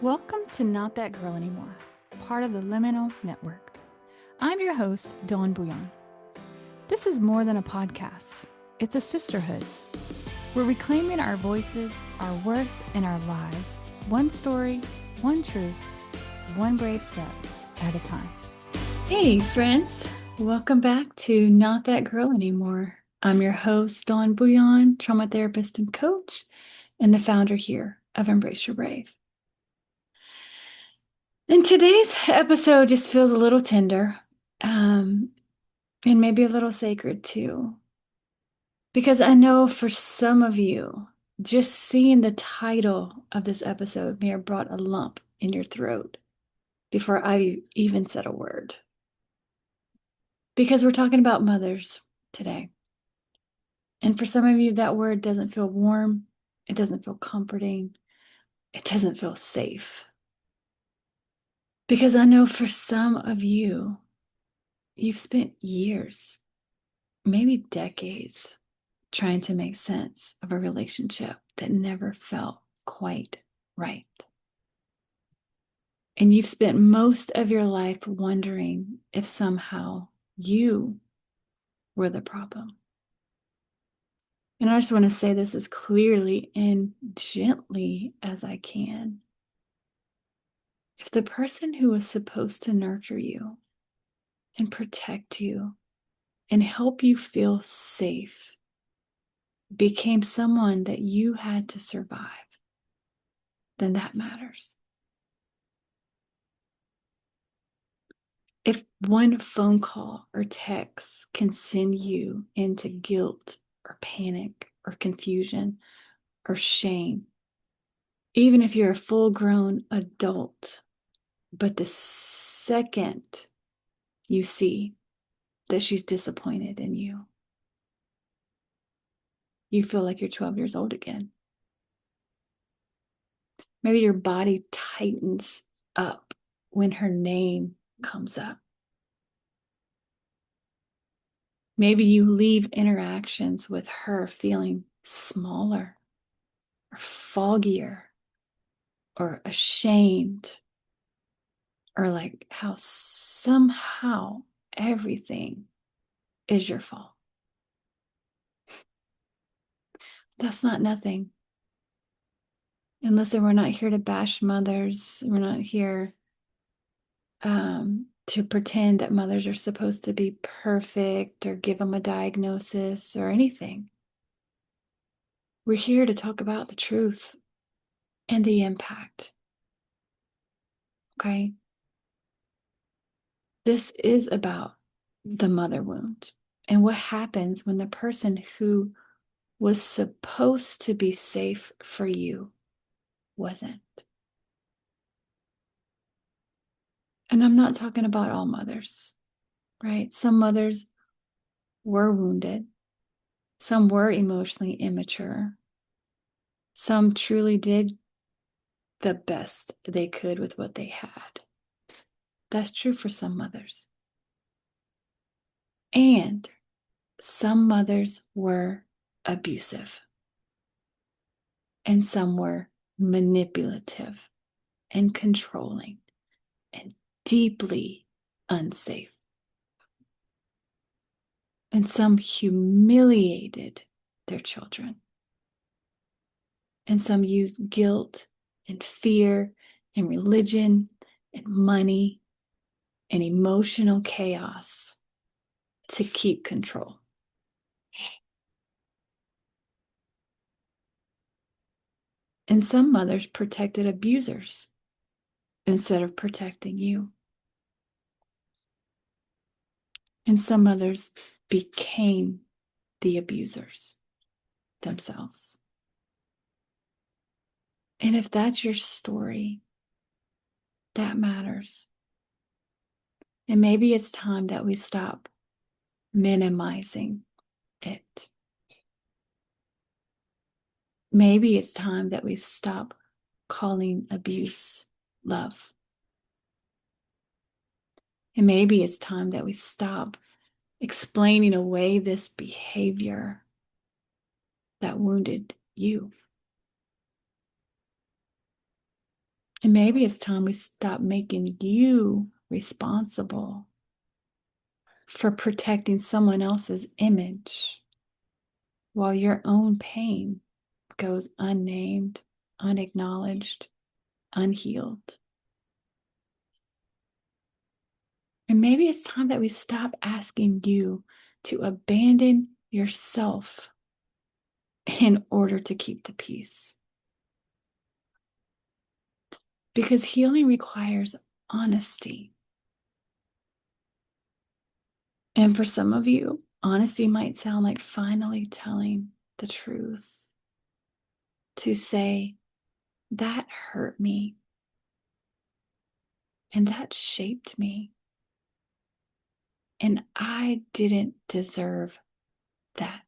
Welcome to Not That Girl Anymore, part of the Liminal Network. I'm your host, Dawn Bouillon. This is more than a podcast. It's a sisterhood. We're reclaiming our voices, our worth, and our lives. One story, one truth, one brave step at a time. Hey, friends. Welcome back to Not That Girl Anymore. I'm your host, Dawn Bouillon, trauma therapist and coach, and the founder here of Embrace Your Brave. And today's episode just feels a little tender, and maybe a little sacred too. Because I know for some of you, just seeing the title of this episode may have brought a lump in your throat before I even said a word. Because we're talking about mothers today. And for some of you, that word doesn't feel warm. It doesn't feel comforting. It doesn't feel safe. Because I know for some of you, you've spent years, maybe decades, trying to make sense of a relationship that never felt quite right. And you've spent most of your life wondering if somehow you were the problem. And I just want to say this as clearly and gently as I can. If the person who was supposed to nurture you and protect you and help you feel safe became someone that you had to survive, then that matters. If one phone call or text can send you into guilt or panic or confusion or shame, even if you're a full-grown adult, but the second you see that she's disappointed in you, you feel like you're 12 years old again. Maybe your body tightens up when her name comes up. Maybe you leave interactions with her feeling smaller or foggier or ashamed, or like how somehow everything is your fault. That's not nothing. And listen, we're not here to bash mothers. We're not here to pretend that mothers are supposed to be perfect or give them a diagnosis or anything. We're here to talk about the truth and the impact. Okay? This is about the mother wound and what happens when the person who was supposed to be safe for you wasn't. And I'm not talking about all mothers, right? Some mothers were wounded. Some were emotionally immature. Some truly did the best they could with what they had. That's true for some mothers. And some mothers were abusive. And some were manipulative and controlling and deeply unsafe. And some humiliated their children. And some used guilt and fear and religion and money and emotional chaos to keep control. And some mothers protected abusers instead of protecting you. And some mothers became the abusers themselves. And if that's your story, that matters. And maybe it's time that we stop minimizing it. Maybe it's time that we stop calling abuse love. And maybe it's time that we stop explaining away this behavior that wounded you. And maybe it's time we stop making you responsible for protecting someone else's image while your own pain goes unnamed, unacknowledged, unhealed. And maybe it's time that we stop asking you to abandon yourself in order to keep the peace. Because healing requires honesty. And for some of you, honesty might sound like finally telling the truth. To say, that hurt me and that shaped me. And I didn't deserve that.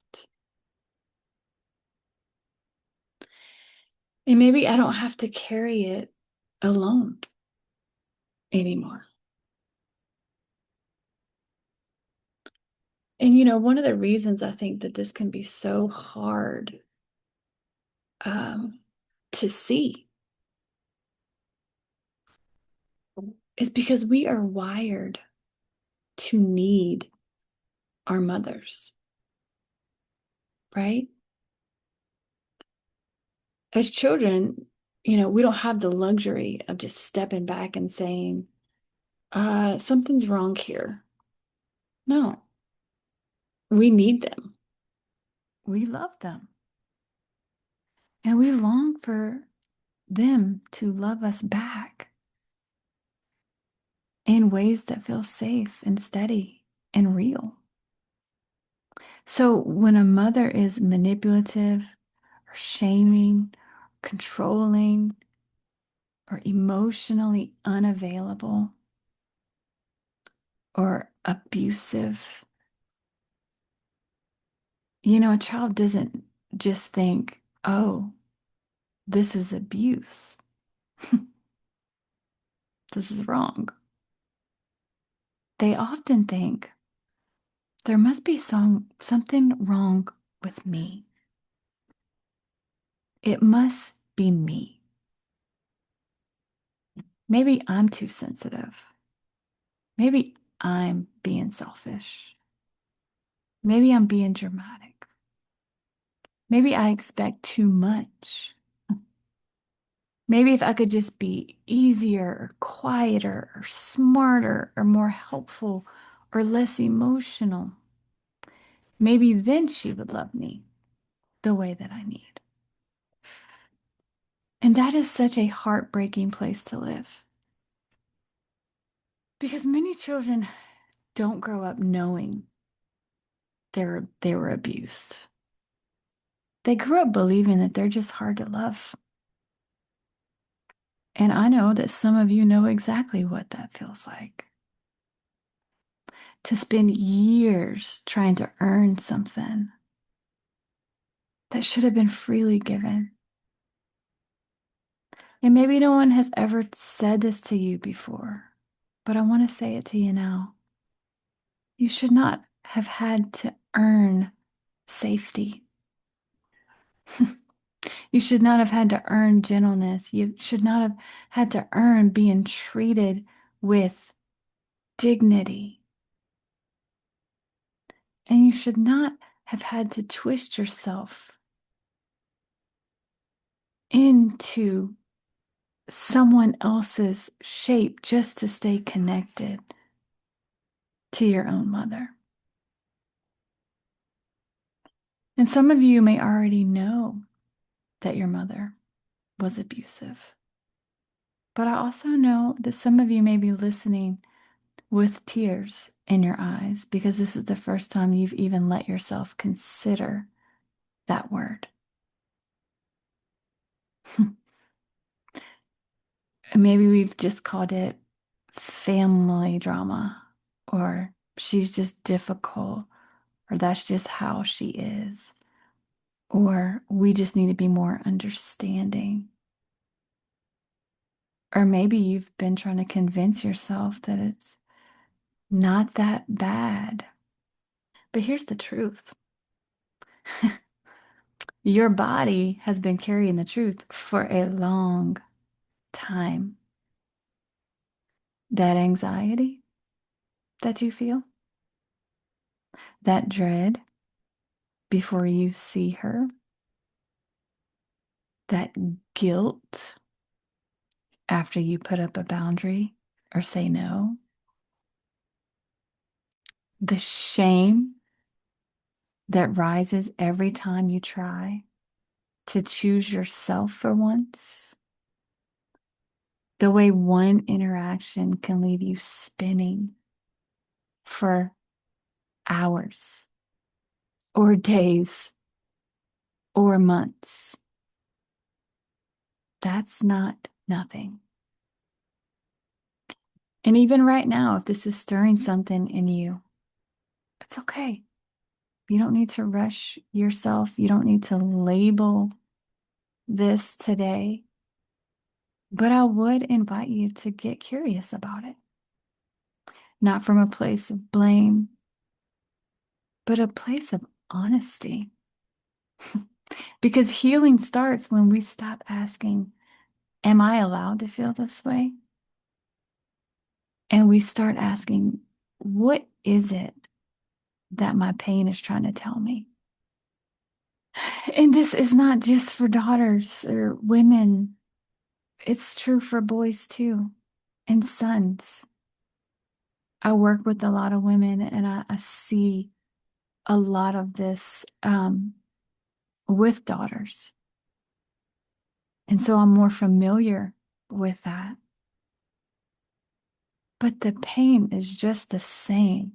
And maybe I don't have to carry it alone anymore. And one of the reasons I think that this can be so hard um, to see is because we are wired to need our mothers, right? As children, we don't have the luxury of just stepping back and saying, something's wrong here. No, we need them. We love them. And we long for them to love us back in ways that feel safe and steady and real. So when a mother is manipulative or shaming, controlling, or emotionally unavailable or abusive, a child doesn't just think, oh, this is abuse. This is wrong. They often think there must be something wrong with me. It must be me. Maybe I'm too sensitive. Maybe I'm being selfish. Maybe I'm being dramatic. Maybe I expect too much. Maybe if I could just be easier or quieter or smarter or more helpful or less emotional, maybe then she would love me the way that I need. And that is such a heartbreaking place to live. Because many children don't grow up knowing they were abused. They grew up believing that they're just hard to love. And I know that some of you know exactly what that feels like. To spend years trying to earn something that should have been freely given. And maybe no one has ever said this to you before, but I want to say it to you now. You should not have had to earn safety. You should not have had to earn gentleness. You should not have had to earn being treated with dignity. And you should not have had to twist yourself into someone else's shape just to stay connected to your own mother. And some of you may already know that your mother was abusive. But I also know that some of you may be listening with tears in your eyes because this is the first time you've even let yourself consider that word. Maybe we've just called it family drama, or she's just difficult, or that's just how she is, or we just need to be more understanding. Or maybe you've been trying to convince yourself that it's not that bad. But here's the truth. Your body has been carrying the truth for a long time, that anxiety that you feel, that dread before you see her, that guilt after you put up a boundary or say no, the shame that rises every time you try to choose yourself for once, the way one interaction can leave you spinning for hours or days or months. That's not nothing. And even right now, if this is stirring something in you, it's okay. You don't need to rush yourself. You don't need to label this today. But I would invite you to get curious about it. Not from a place of blame, but a place of honesty. Because healing starts when we stop asking, am I allowed to feel this way? And we start asking, what is it that my pain is trying to tell me? And this is not just for daughters or women. It's true for boys too, and sons. I work with a lot of women and I see a lot of this with daughters. And so I'm more familiar with that. But the pain is just the same.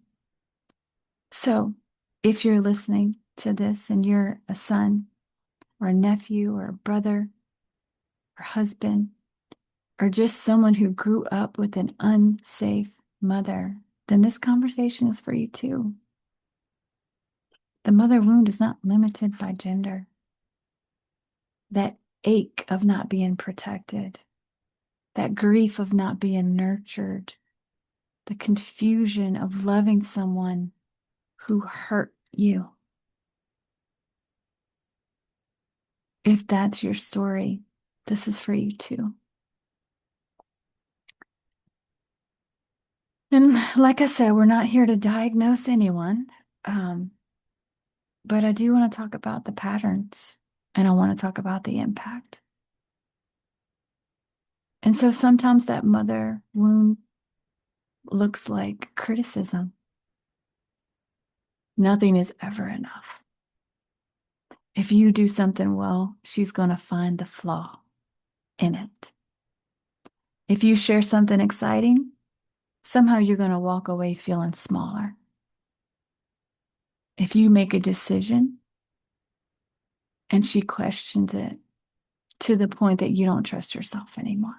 So if you're listening to this and you're a son or a nephew or a brother or husband, or just someone who grew up with an unsafe mother, then this conversation is for you too. The mother wound is not limited by gender. That ache of not being protected, that grief of not being nurtured, the confusion of loving someone who hurt you. If that's your story, this is for you too. And like I said, we're not here to diagnose anyone, but I do want to talk about the patterns and I want to talk about the impact. And so sometimes that mother wound looks like criticism. Nothing is ever enough. If you do something well, she's going to find the flaw in it. If you share something exciting, somehow you're going to walk away feeling smaller. If you make a decision and she questions it to the point that you don't trust yourself anymore.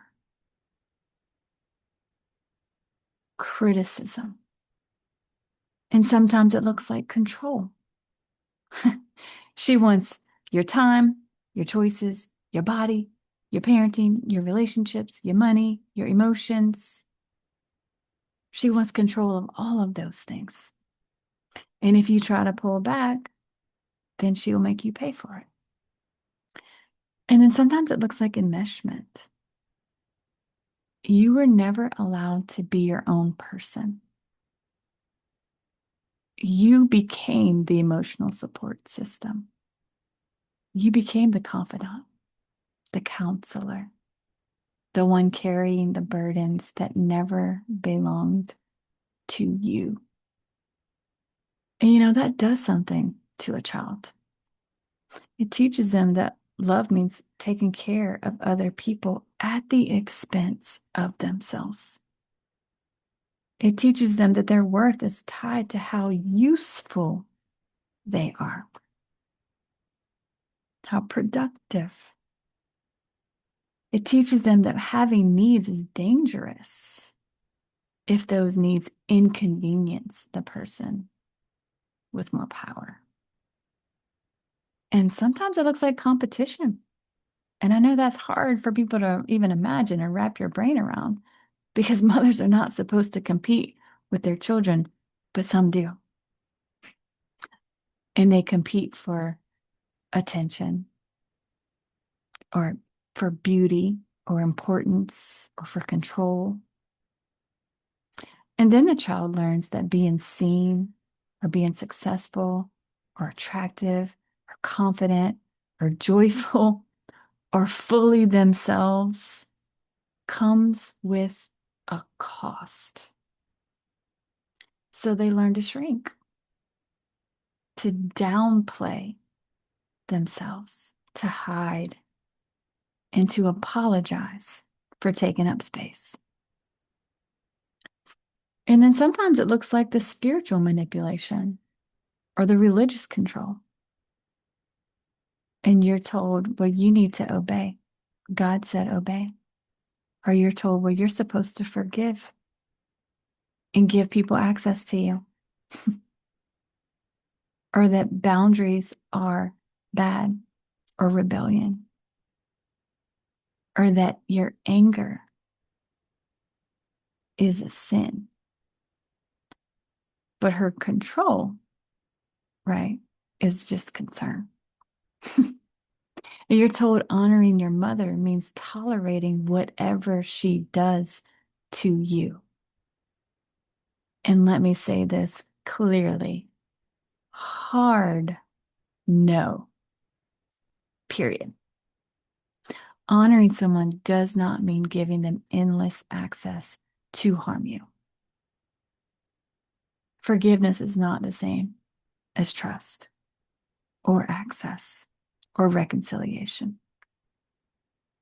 Criticism. And sometimes it looks like control. She wants your time, your choices, your body, your parenting, your relationships, your money, your emotions. She wants control of all of those things. And if you try to pull back, then she'll make you pay for it. And then sometimes it looks like enmeshment. You were never allowed to be your own person. You became the emotional support system. You became the confidant, the counselor, the one carrying the burdens that never belonged to you. And that does something to a child. It teaches them that love means taking care of other people at the expense of themselves. It teaches them that their worth is tied to how useful they are, how productive. It teaches them that having needs is dangerous if those needs inconvenience the person with more power. And sometimes it looks like competition. And I know that's hard for people to even imagine or wrap your brain around because mothers are not supposed to compete with their children, but some do. And they compete for attention or for beauty or importance or for control. And then the child learns that being seen or being successful or attractive or confident or joyful or fully themselves comes with a cost. So they learn to shrink, to downplay themselves, to hide, and to apologize for taking up space. And then sometimes it looks like the spiritual manipulation or the religious control. And you're told, well, you need to obey. God said obey. Or you're told, well, you're supposed to forgive and give people access to you. Or that boundaries are bad or rebellion. Or that your anger is a sin. But her control, right, is just concern. You're told honoring your mother means tolerating whatever she does to you. And let me say this clearly. Hard no. Period. Honoring someone does not mean giving them endless access to harm you. Forgiveness is not the same as trust or access or reconciliation.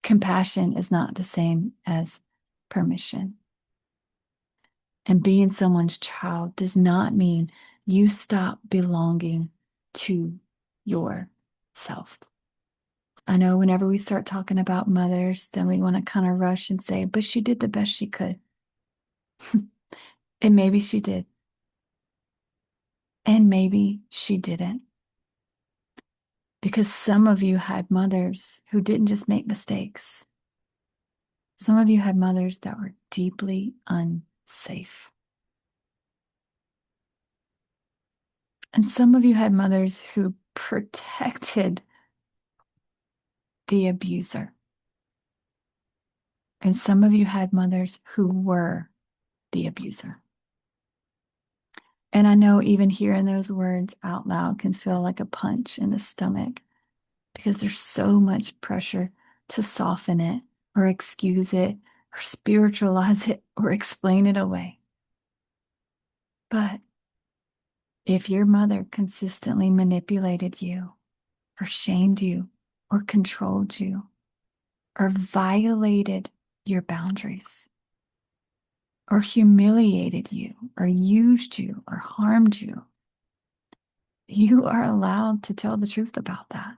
Compassion is not the same as permission. And being someone's child does not mean you stop belonging to yourself. I know whenever we start talking about mothers, then we want to kind of rush and say, but she did the best she could. And maybe she did. And maybe she didn't. Because some of you had mothers who didn't just make mistakes. Some of you had mothers that were deeply unsafe. And some of you had mothers who protected the abuser. And some of you had mothers who were the abuser. And I know even hearing those words out loud can feel like a punch in the stomach because there's so much pressure to soften it or excuse it or spiritualize it or explain it away. But if your mother consistently manipulated you or shamed you or controlled you or violated your boundaries or humiliated you or used you or harmed you, you are allowed to tell the truth about that.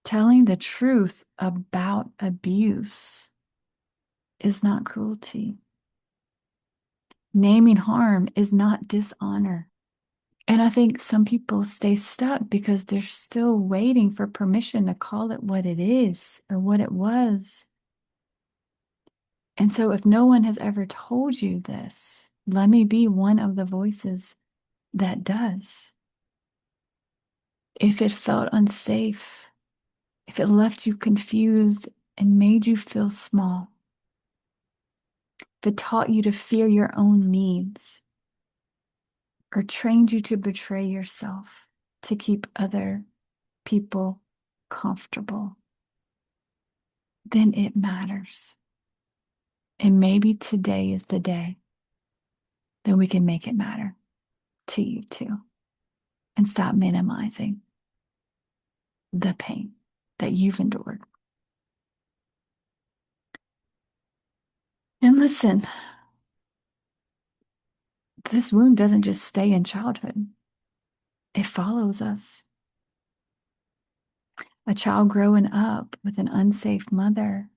Telling the truth about abuse is not cruelty. Naming harm is not dishonor. And I think some people stay stuck because they're still waiting for permission to call it what it is or what it was. And so if no one has ever told you this, let me be one of the voices that does. If it felt unsafe, if it left you confused and made you feel small, if it taught you to fear your own needs, or trained you to betray yourself to keep other people comfortable, then it matters. And maybe today is the day that we can make it matter to you too and stop minimizing the pain that you've endured. And listen, this wound doesn't just stay in childhood. It follows us. A child growing up with an unsafe mother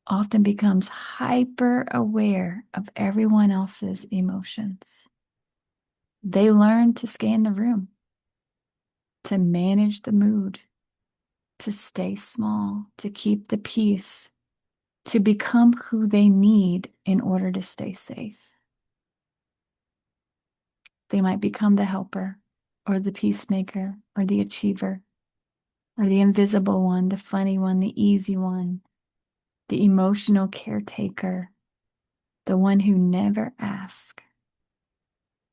often becomes hyper aware of everyone else's emotions. They learn to scan the room, to manage the mood, to stay small, to keep the peace, to become who they need in order to stay safe. They might become the helper or the peacemaker or the achiever. or the invisible one, the funny one, the easy one, the emotional caretaker, the one who never asks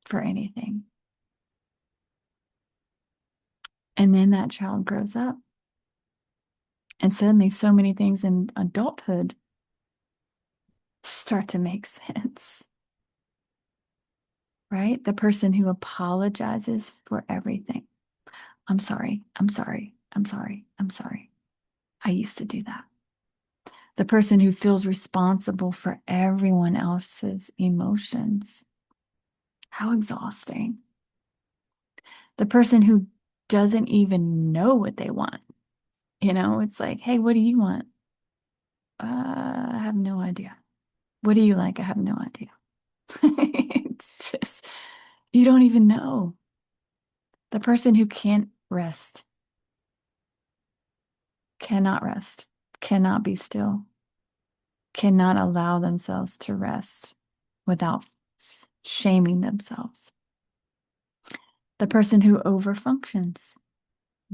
for anything. And then that child grows up. And suddenly, so many things in adulthood start to make sense, right? The person who apologizes for everything. I'm sorry. I'm sorry. I'm sorry. I'm sorry. I used to do that. The person who feels responsible for everyone else's emotions. How exhausting. The person who doesn't even know what they want. It's like, hey, what do you want? I have no idea. What do you like? I have no idea. It's just, you don't even know. The person who can't rest, cannot rest, cannot be still, cannot allow themselves to rest without shaming themselves. The person who overfunctions,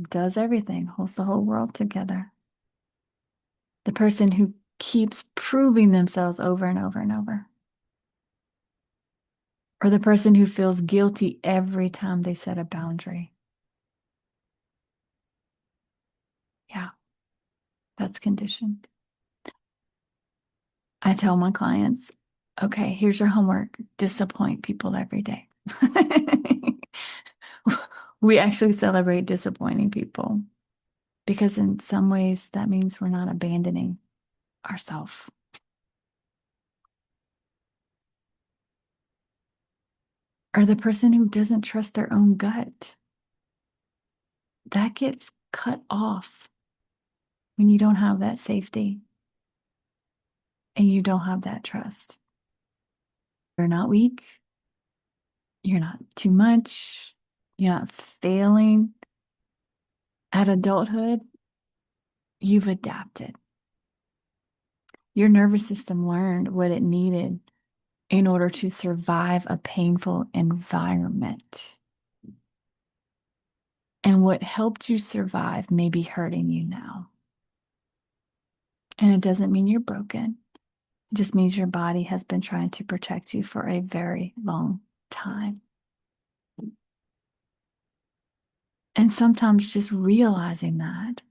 does everything, holds the whole world together. The person who keeps proving themselves over and over and over. Or the person who feels guilty every time they set a boundary. Yeah, that's conditioned. I tell my clients, okay, here's your homework. Disappoint people every day. We actually celebrate disappointing people because in some ways that means we're not abandoning ourselves. Or the person who doesn't trust their own gut. That gets cut off when you don't have that safety and you don't have that trust. You're not weak. You're not too much. You're not failing at adulthood. You've adapted. Your nervous system learned what it needed in order to survive a painful environment. And what helped you survive may be hurting you now. And it doesn't mean you're broken. It just means your body has been trying to protect you for a very long time. And sometimes just realizing that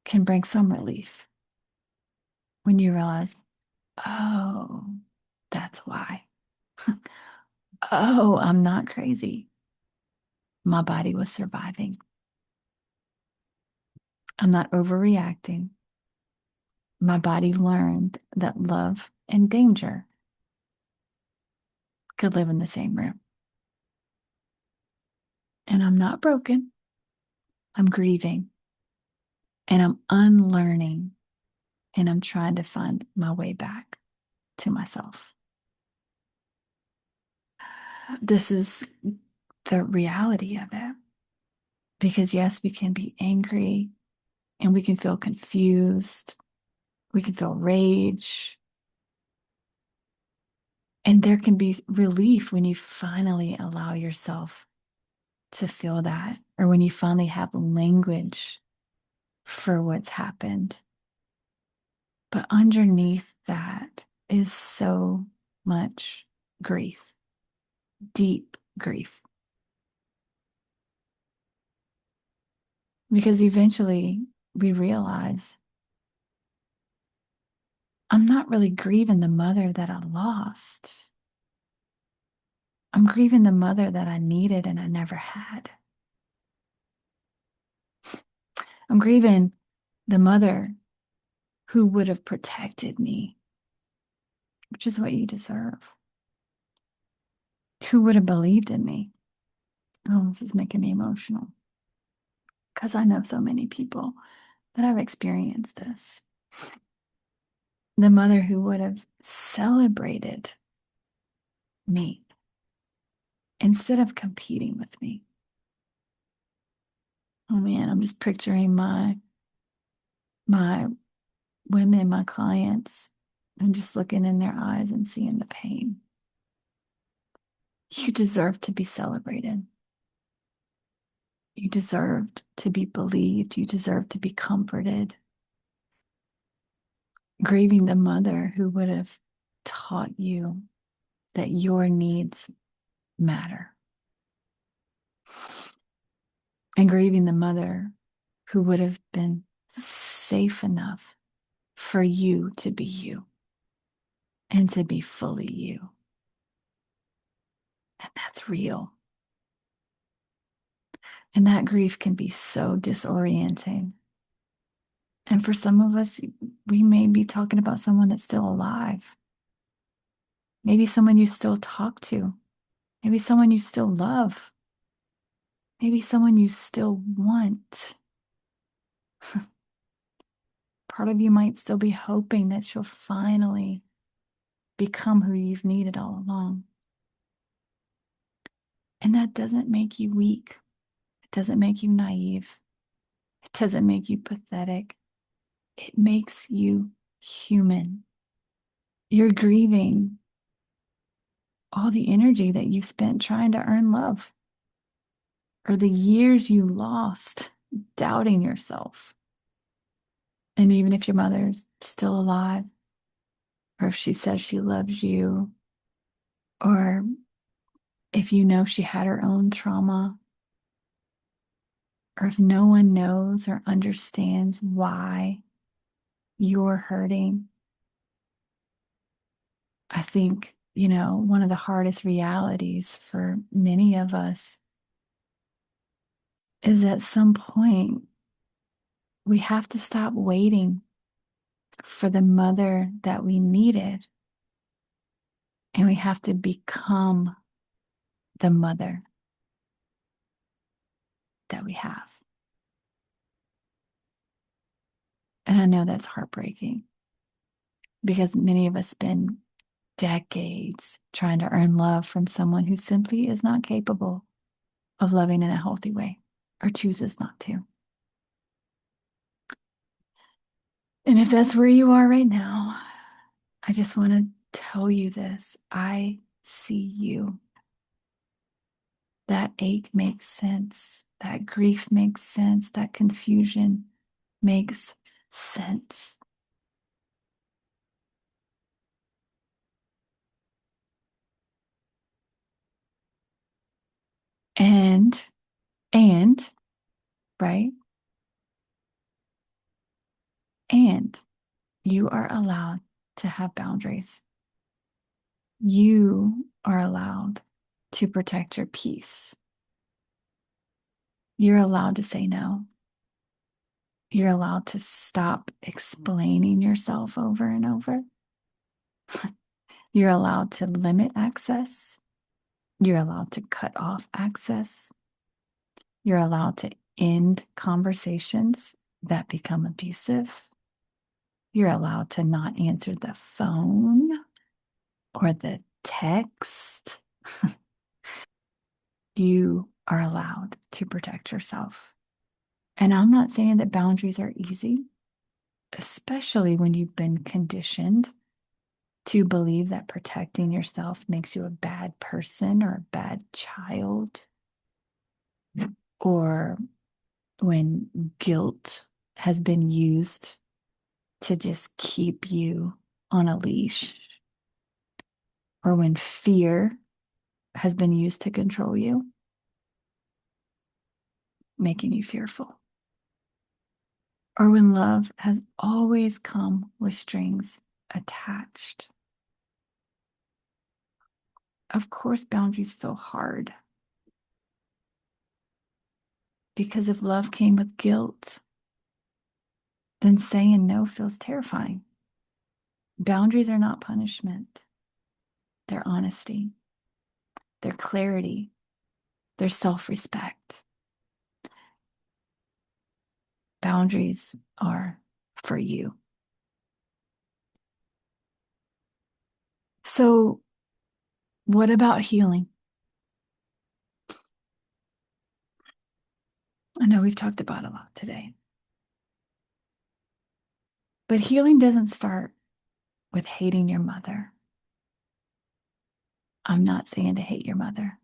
can bring some relief when you realize, oh, that's why. Oh, I'm not crazy. My body was surviving. I'm not overreacting. My body learned that love and danger could live in the same room. And I'm not broken. I'm grieving and I'm unlearning and I'm trying to find my way back to myself. This is the reality of it. Because yes, we can be angry and we can feel confused. We can feel rage. And there can be relief when you finally allow yourself to feel that, or when you finally have language for what's happened. But underneath that is so much grief, deep grief. Because eventually we realize I'm not really grieving the mother that I lost. I'm grieving the mother that I needed and I never had. I'm grieving the mother who would have protected me, which is what you deserve. Who would have believed in me? Oh, this is making me emotional because I know so many people that have experienced this. The mother who would have celebrated me instead of competing with me. Oh man, I'm just picturing my women, my clients, and just looking in their eyes and seeing the pain. You deserve to be celebrated. You deserved to be believed. You deserved to be comforted. Grieving the mother who would have taught you that your needs matter. And grieving the mother who would have been safe enough for you to be you and to be fully you. And that's real. And that grief can be so disorienting. And for some of us, we may be talking about someone that's still alive. Maybe someone you still talk to. Maybe someone you still love. Maybe someone you still want. Part of you might still be hoping that she'll finally become who you've needed all along. And that doesn't make you weak. It doesn't make you naive. It doesn't make you pathetic. It makes you human. You're grieving all the energy that you spent trying to earn love, or the years you lost doubting yourself. And even if your mother's still alive, or if she says she loves you, or if you know she had her own trauma, or if no one knows or understands why you're hurting, I think, one of the hardest realities for many of us is at some point we have to stop waiting for the mother that we needed, and we have to become the mother that we have. And I know that's heartbreaking because many of us spend decades trying to earn love from someone who simply is not capable of loving in a healthy way or chooses not to. And if that's where you are right now, I just want to tell you this. I see you. That ache makes sense. That grief makes sense. That confusion makes sense. And, and, right? And you are allowed to have boundaries. You are allowed to protect your peace. You're allowed to say no. You're allowed to stop explaining yourself over and over. You're allowed to limit access. You're allowed to cut off access. You're allowed to end conversations that become abusive. You're allowed to not answer the phone or the text. You are allowed to protect yourself. And I'm not saying that boundaries are easy, especially when you've been conditioned to believe that protecting yourself makes you a bad person or a bad child, or when guilt has been used to just keep you on a leash, or when fear has been used to control you, making you fearful, or when love has always come with strings attached. Of course, boundaries feel hard because if love came with guilt, then saying no feels terrifying. Boundaries are not punishment. They're honesty. They're clarity. They're self-respect. Boundaries are for you. So, what about healing? I know we've talked about a lot today. But healing doesn't start with hating your mother. I'm not saying to hate your mother.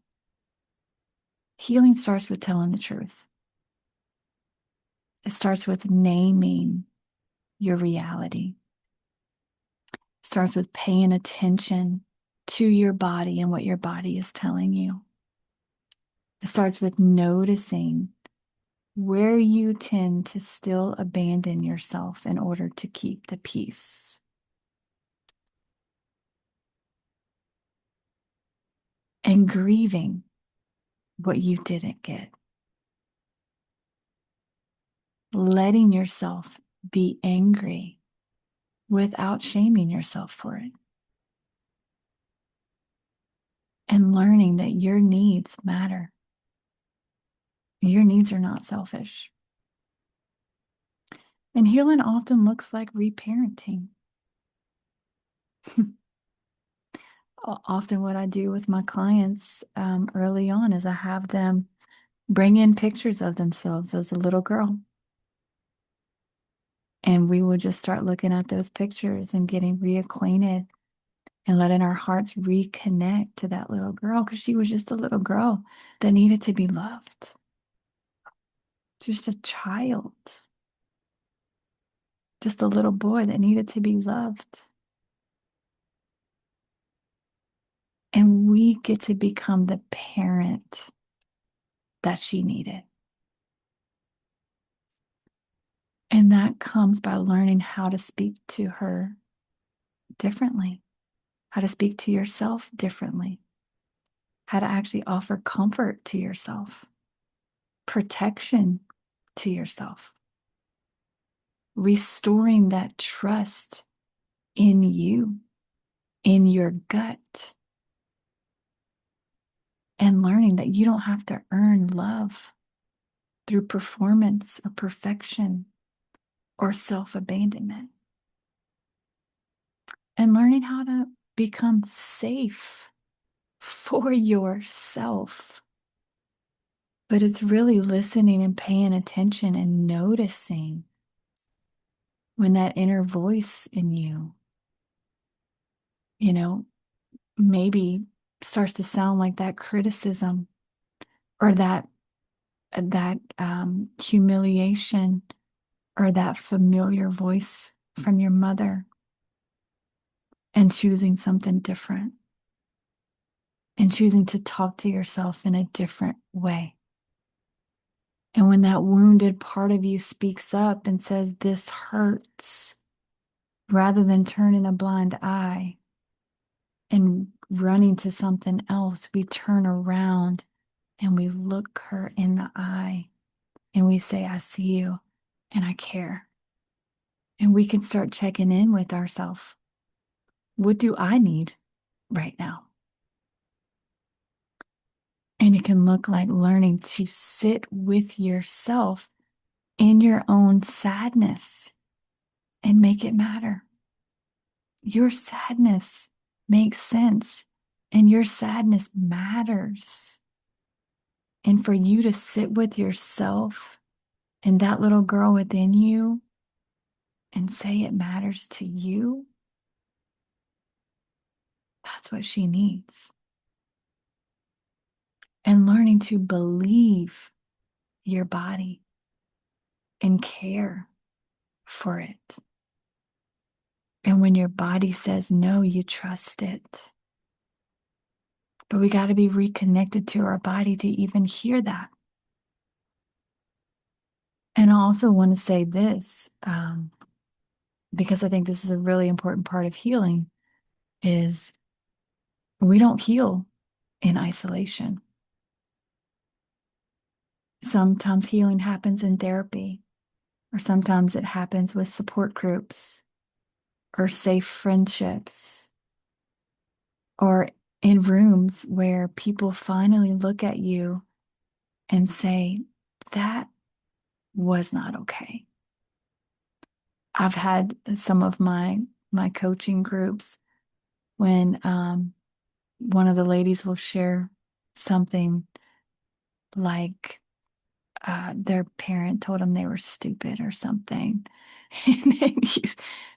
Healing starts with telling the truth. It starts with naming your reality. It starts with paying attention to your body and what your body is telling you. It starts with noticing where you tend to still abandon yourself in order to keep the peace. And grieving what you didn't get. Letting yourself be angry without shaming yourself for it. And learning that your needs matter. Your needs are not selfish. And healing often looks like reparenting. Often, what I do with my clients early on is I have them bring in pictures of themselves as a little girl. And we will just start looking at those pictures and getting reacquainted and letting our hearts reconnect to that little girl because she was just a little girl that needed to be loved. Just a child. Just a little boy that needed to be loved. And we get to become the parent that she needed. And that comes by learning how to speak to her differently, how to speak to yourself differently, how to actually offer comfort to yourself, protection to yourself, restoring that trust in you, in your gut, and learning that you don't have to earn love through performance or perfection or self-abandonment. And learning how to become safe for yourself. But it's really listening and paying attention and noticing when that inner voice in you, you know, maybe starts to sound like that criticism or that humiliation or that familiar voice from your mother, and choosing something different and choosing to talk to yourself in a different way. And when that wounded part of you speaks up and says, "This hurts," rather than turning a blind eye and running to something else, we turn around and we look her in the eye and we say, "I see you and I care." And we can start checking in with ourselves. What do I need right now? And it can look like learning to sit with yourself in your own sadness and make it matter. Your sadness makes sense and your sadness matters. And for you to sit with yourself and that little girl within you and say it matters to you, that's what she needs. And learning to believe your body and care for it. And when your body says no, you trust it. But we got to be reconnected to our body to even hear that. And I also want to say this, because I think this is a really important part of healing, is we don't heal in isolation. Sometimes healing happens in therapy, or sometimes it happens with support groups, or safe friendships, or in rooms where people finally look at you and say, "That was not okay." I've had some of my coaching groups when one of the ladies will share something like their parent told them they were stupid or something. And then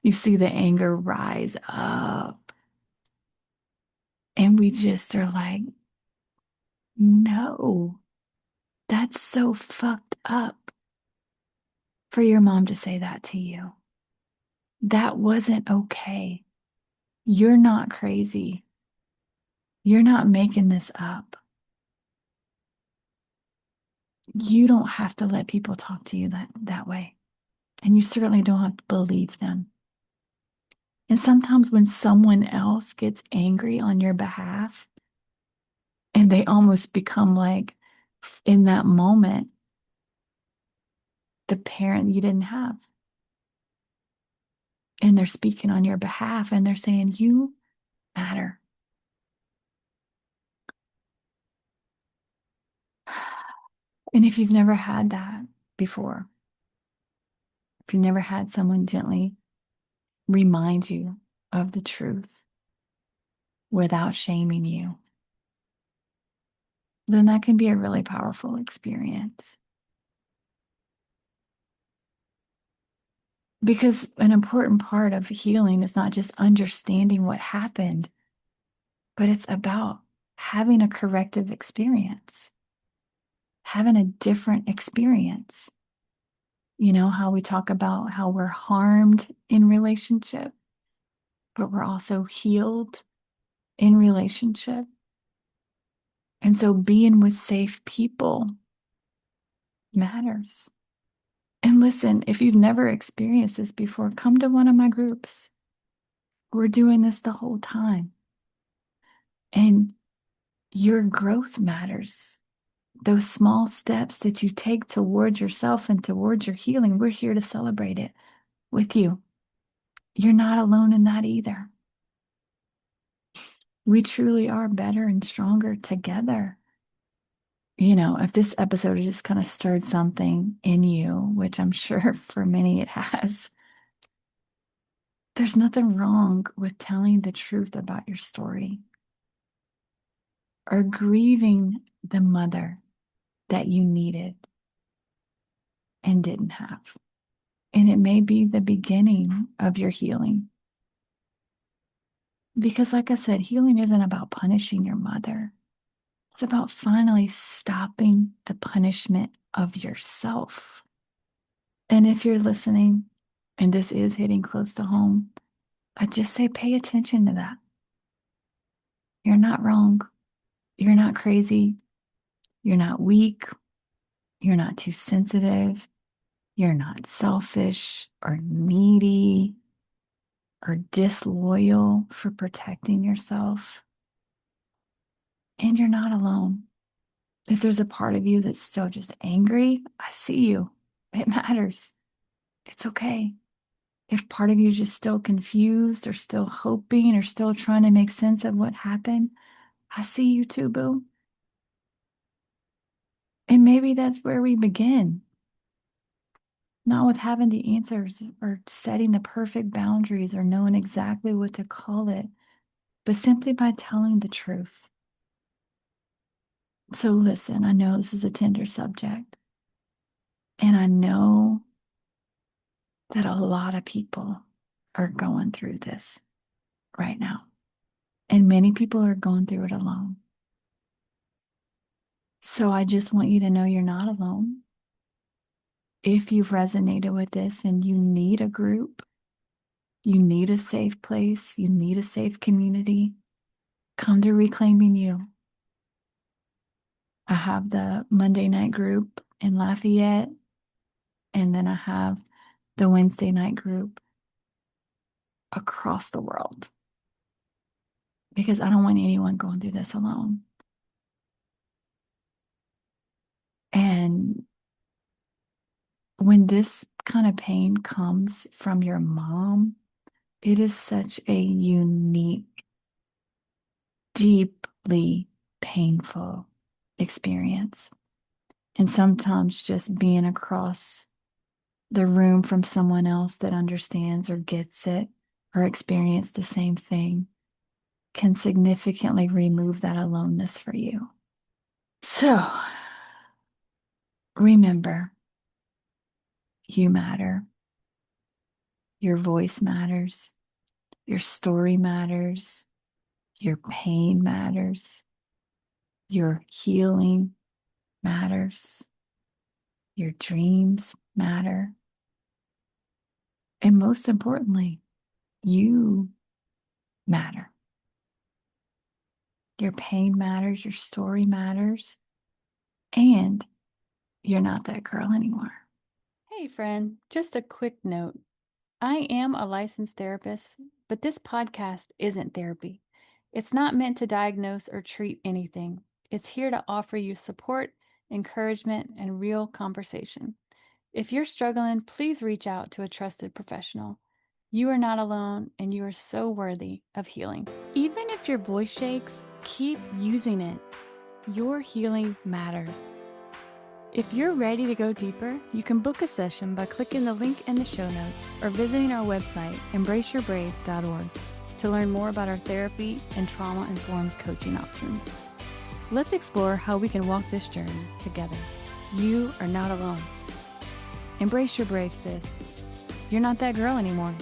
you see the anger rise up. And we just are like, no, that's so fucked up. for your mom to say that to you. That wasn't okay. You're not crazy. You're not making this up. You don't have to let people talk to you that way. And you certainly don't have to believe them. And sometimes when someone else gets angry on your behalf and they almost become like, in that moment, the parent you didn't have. And they're speaking on your behalf and they're saying, you matter. And if you've never had that before, if you've never had someone gently remind you of the truth without shaming you, then that can be a really powerful experience. Because an important part of healing is not just understanding what happened, but it's about having a corrective experience, having a different experience. You know, how we talk about how we're harmed in relationship, but we're also healed in relationship. And so being with safe people matters. And listen, if you've never experienced this before, come to one of my groups. We're doing this the whole time. And your growth matters. Those small steps that you take towards yourself and towards your healing, we're here to celebrate it with you. You're not alone in that either. We truly are better and stronger together. You know, if this episode has just kind of stirred something in you, which I'm sure for many it has, there's nothing wrong with telling the truth about your story or grieving the mother that you needed and didn't have. And it may be the beginning of your healing. Because, like I said, healing isn't about punishing your mother. It's about finally stopping the punishment of yourself. And if you're listening and this is hitting close to home, I just say pay attention to that. You're not wrong. You're not crazy. You're not weak. You're not too sensitive. You're not selfish or needy or disloyal for protecting yourself. And you're not alone. If there's a part of you that's still just angry, I see you. It matters. It's okay. If part of you is just still confused or still hoping or still trying to make sense of what happened, I see you too, boo. And maybe that's where we begin. Not with having the answers or setting the perfect boundaries or knowing exactly what to call it, but simply by telling the truth. So listen, I know this is a tender subject, and I know that a lot of people are going through this right now, and many people are going through it alone. So I just want you to know you're not alone. If you've resonated with this and you need a group, you need a safe place, you need a safe community, come to Reclaiming You. I have the Monday night group in Lafayette, and then I have the Wednesday night group across the world because I don't want anyone going through this alone. And when this kind of pain comes from your mom, it is such a unique, deeply painful experience. And sometimes just being across the room from someone else that understands or gets it or experienced the same thing can significantly remove that aloneness for you. So remember, you matter. Your voice matters. Your story matters. Your pain matters. Your healing matters. Your dreams matter. most importantly, you matter. Your pain matters, your story matters, and you're not that girl anymore. Hey, friend, just a quick note. I am a licensed therapist, but this podcast isn't therapy. It's not meant to diagnose or treat anything. It's here to offer you support, encouragement, and real conversation. If you're struggling, please reach out to a trusted professional. You are not alone, and you are so worthy of healing. Even if your voice shakes, keep using it. Your healing matters. If you're ready to go deeper, you can book a session by clicking the link in the show notes or visiting our website, embraceyourbrave.org, to learn more about our therapy and trauma-informed coaching options. Let's explore how we can walk this journey together. You are not alone. Embrace your brave, sis. You're not that girl anymore.